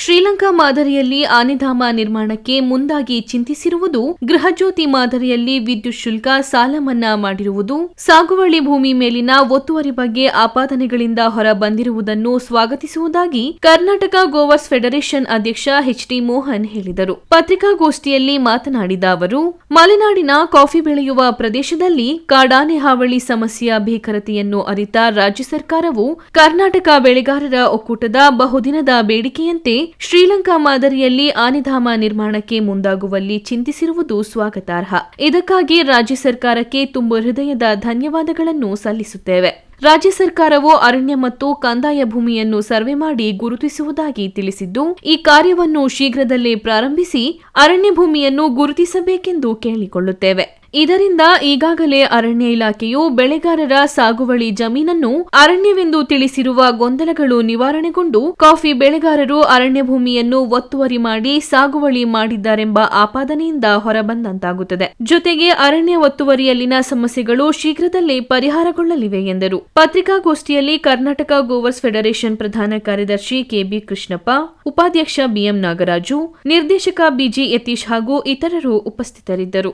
ಶ್ರೀಲಂಕಾ ಮಾದರಿಯಲ್ಲಿ ಆನೆಧಾಮ ನಿರ್ಮಾಣಕ್ಕೆ ಮುಂದಾಗಿ ಚಿಂತಿಸಿರುವುದು, ಗೃಹಜ್ಯೋತಿ ಮಾದರಿಯಲ್ಲಿ ವಿದ್ಯುತ್ ಶುಲ್ಕ ಸಾಲ ಮನ್ನಾ ಮಾಡಿರುವುದು, ಸಾಗುವಳಿ ಭೂಮಿ ಮೇಲಿನ ಒತ್ತುವರಿ ಬಗ್ಗೆ ಆಪಾದನೆಗಳಿಂದ ಹೊರ ಬಂದಿರುವುದನ್ನು ಸ್ವಾಗತಿಸುವುದಾಗಿ ಕರ್ನಾಟಕ ಗೋವರ್ಸ್ ಫೆಡರೇಷನ್ ಅಧ್ಯಕ್ಷ ಎಚ್.ಡಿ. ಮೋಹನ್ ಹೇಳಿದರು. ಪತ್ರಿಕಾಗೋಷ್ಠಿಯಲ್ಲಿ ಮಾತನಾಡಿದ ಅವರು, ಮಲೆನಾಡಿನ ಕಾಫಿ ಬೆಳೆಯುವ ಪ್ರದೇಶದಲ್ಲಿ ಕಾಡಾನೆ ಹಾವಳಿ ಸಮಸ್ಯೆಯ ಭೀಕರತೆಯನ್ನು ಅರಿತ ರಾಜ್ಯ ಸರ್ಕಾರವು ಕರ್ನಾಟಕ ಬೆಳೆಗಾರರ ಒಕ್ಕೂಟದ ಬಹುದಿನದ ಬೇಡಿಕೆಯಂತೆ ಶ್ರೀಲಂಕಾ ಮಾದರಿಯಲ್ಲಿ ಆನೆಧಾಮ ನಿರ್ಮಾಣಕ್ಕೆ ಮುಂದಾಗುವಲ್ಲಿ ಚಿಂತಿಸಿರುವುದು ಸ್ವಾಗತಾರ್ಹ. ಇದಕ್ಕಾಗಿ ರಾಜ್ಯ ಸರ್ಕಾರಕ್ಕೆ ತುಂಬು ಹೃದಯದ ಧನ್ಯವಾದಗಳನ್ನು ಸಲ್ಲಿಸುತ್ತೇವೆ. ರಾಜ್ಯ ಸರ್ಕಾರವು ಅರಣ್ಯ ಮತ್ತು ಕಂದಾಯ ಭೂಮಿಯನ್ನು ಸರ್ವೆ ಮಾಡಿ ಗುರುತಿಸುವುದಾಗಿ ತಿಳಿಸಿದ್ದು, ಈ ಕಾರ್ಯವನ್ನು ಶೀಘ್ರದಲ್ಲೇ ಪ್ರಾರಂಭಿಸಿ ಅರಣ್ಯ ಭೂಮಿಯನ್ನು ಗುರುತಿಸಬೇಕೆಂದು ಕೇಳಿಕೊಳ್ಳುತ್ತೇವೆ. ಇದರಿಂದ ಈಗಾಗಲೇ ಅರಣ್ಯ ಇಲಾಖೆಯು ಬೆಳೆಗಾರರ ಸಾಗುವಳಿ ಜಮೀನನ್ನು ಅರಣ್ಯವೆಂದು ತಿಳಿಸಿರುವ ಗೊಂದಲಗಳು ನಿವಾರಣೆಗೊಂಡು ಕಾಫಿ ಬೆಳೆಗಾರರು ಅರಣ್ಯ ಭೂಮಿಯನ್ನು ಒತ್ತುವರಿ ಮಾಡಿ ಸಾಗುವಳಿ ಮಾಡಿದ್ದಾರೆಂಬ ಆಪಾದನೆಯಿಂದ ಹೊರಬಂದಂತಾಗುತ್ತದೆ. ಜೊತೆಗೆ ಅರಣ್ಯ ಒತ್ತುವರಿಯಲ್ಲಿನ ಸಮಸ್ಯೆಗಳು ಶೀಘ್ರದಲ್ಲೇ ಪರಿಹಾರಗೊಳ್ಳಲಿವೆ ಎಂದರು. ಪತ್ರಿಕಾಗೋಷ್ಠಿಯಲ್ಲಿ ಕರ್ನಾಟಕ ಗೋವರ್ಸ್ ಫೆಡರೇಷನ್ ಪ್ರಧಾನ ಕಾರ್ಯದರ್ಶಿ ಕೆ.ಬಿ. ಕೃಷ್ಣಪ್ಪ, ಉಪಾಧ್ಯಕ್ಷ ಬಿ.ಎಂ. ನಾಗರಾಜು, ನಿರ್ದೇಶಕ ಬಿ.ಜಿ. ಯತೀಶ್ ಹಾಗೂ ಇತರರು ಉಪಸ್ಥಿತರಿದ್ದರು.